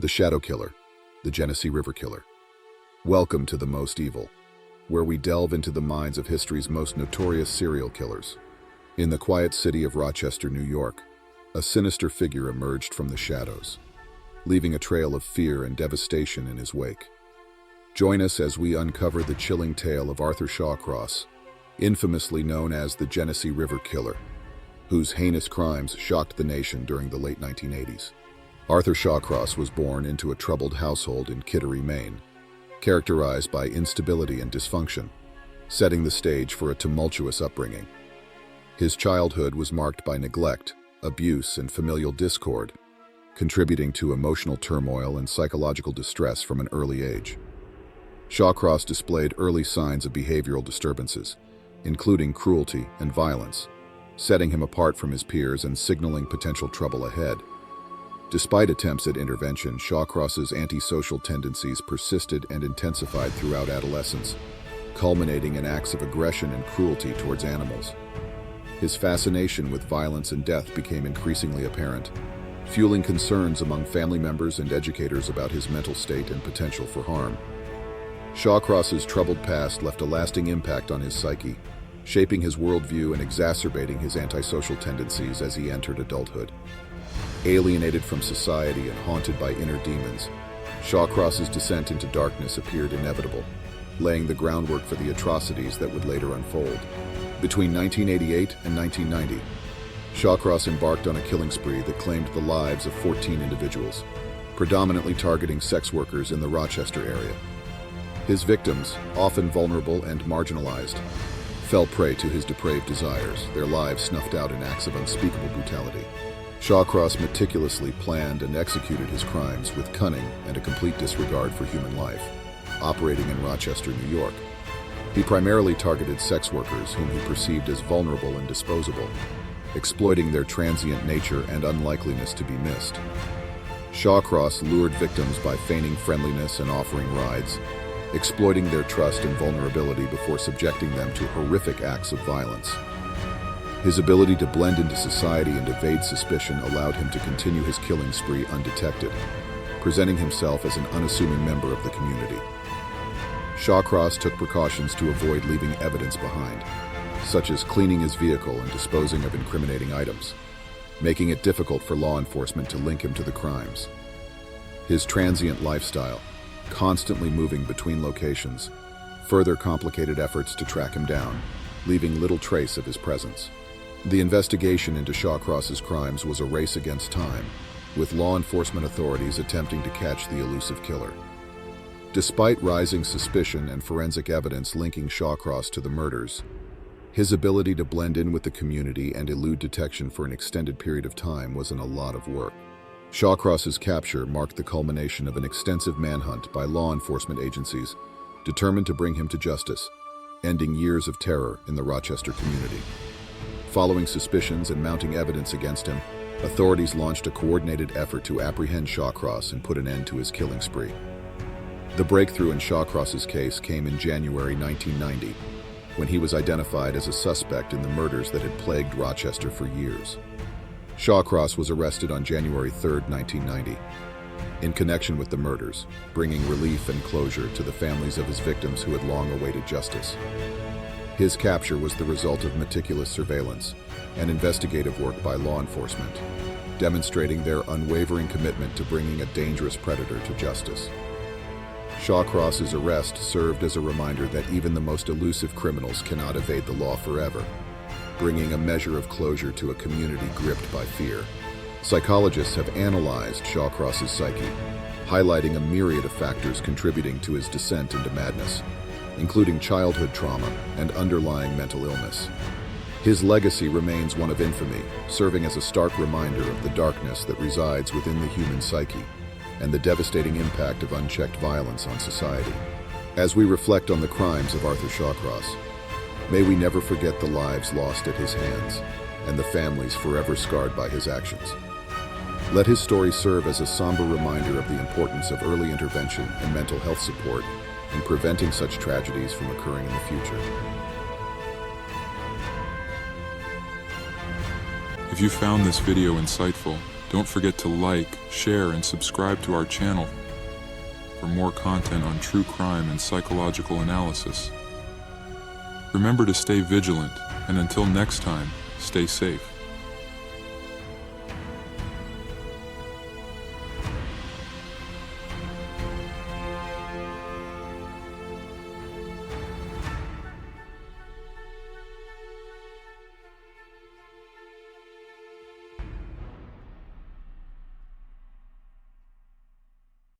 The Shadow Killer, the Genesee River Killer. Welcome to The Most Evil, where we delve into the minds of history's most notorious serial killers. In the quiet city of Rochester, New York, a sinister figure emerged from the shadows, leaving a trail of fear and devastation in his wake. Join us as we uncover the chilling tale of Arthur Shawcross, infamously known as the Genesee River Killer, whose heinous crimes shocked the nation during the late 1980s. Arthur Shawcross was born into a troubled household in Kittery, Maine, characterized by instability and dysfunction, setting the stage for a tumultuous upbringing. His childhood was marked by neglect, abuse, and familial discord, contributing to emotional turmoil and psychological distress from an early age. Shawcross displayed early signs of behavioral disturbances, including cruelty and violence, setting him apart from his peers and signaling potential trouble ahead. Despite attempts at intervention, Shawcross's antisocial tendencies persisted and intensified throughout adolescence, culminating in acts of aggression and cruelty towards animals. His fascination with violence and death became increasingly apparent, fueling concerns among family members and educators about his mental state and potential for harm. Shawcross's troubled past left a lasting impact on his psyche, shaping his worldview and exacerbating his antisocial tendencies as he entered adulthood. Alienated from society and haunted by inner demons, Shawcross's descent into darkness appeared inevitable, laying the groundwork for the atrocities that would later unfold. Between 1988 and 1990, Shawcross embarked on a killing spree that claimed the lives of 14 individuals, predominantly targeting sex workers in the Rochester area. His victims, often vulnerable and marginalized, fell prey to his depraved desires, their lives snuffed out in acts of unspeakable brutality. Shawcross meticulously planned and executed his crimes with cunning and a complete disregard for human life. Operating in Rochester, New York, he primarily targeted sex workers whom he perceived as vulnerable and disposable, exploiting their transient nature and unlikeliness to be missed. Shawcross lured victims by feigning friendliness and offering rides, exploiting their trust and vulnerability before subjecting them to horrific acts of violence. His ability to blend into society and evade suspicion allowed him to continue his killing spree undetected, presenting himself as an unassuming member of the community. Shawcross took precautions to avoid leaving evidence behind, such as cleaning his vehicle and disposing of incriminating items, making it difficult for law enforcement to link him to the crimes. His transient lifestyle, constantly moving between locations, further complicated efforts to track him down, leaving little trace of his presence. The investigation into Shawcross's crimes was a race against time, with law enforcement authorities attempting to catch the elusive killer. Despite rising suspicion and forensic evidence linking Shawcross to the murders, his ability to blend in with the community and elude detection for an extended period of time wasn't a lot of work. Shawcross's capture marked the culmination of an extensive manhunt by law enforcement agencies determined to bring him to justice, ending years of terror in the Rochester community. Following suspicions and mounting evidence against him, authorities launched a coordinated effort to apprehend Shawcross and put an end to his killing spree. The breakthrough in Shawcross's case came in January 1990, when he was identified as a suspect in the murders that had plagued Rochester for years. Shawcross was arrested on January 3, 1990, in connection with the murders, bringing relief and closure to the families of his victims who had long awaited justice. His capture was the result of meticulous surveillance and investigative work by law enforcement, demonstrating their unwavering commitment to bringing a dangerous predator to justice. Shawcross's arrest served as a reminder that even the most elusive criminals cannot evade the law forever, bringing a measure of closure to a community gripped by fear. Psychologists have analyzed Shawcross's psyche, highlighting a myriad of factors contributing to his descent into madness, including childhood trauma and underlying mental illness. His legacy remains one of infamy, serving as a stark reminder of the darkness that resides within the human psyche and the devastating impact of unchecked violence on society. As we reflect on the crimes of Arthur Shawcross, may we never forget the lives lost at his hands and the families forever scarred by his actions. Let his story serve as a somber reminder of the importance of early intervention and mental health support in preventing such tragedies from occurring in the future. If you found this video insightful, Don't forget to like, share, and subscribe to our channel for more content on true crime and psychological analysis. Remember to stay vigilant, and until next time, stay safe.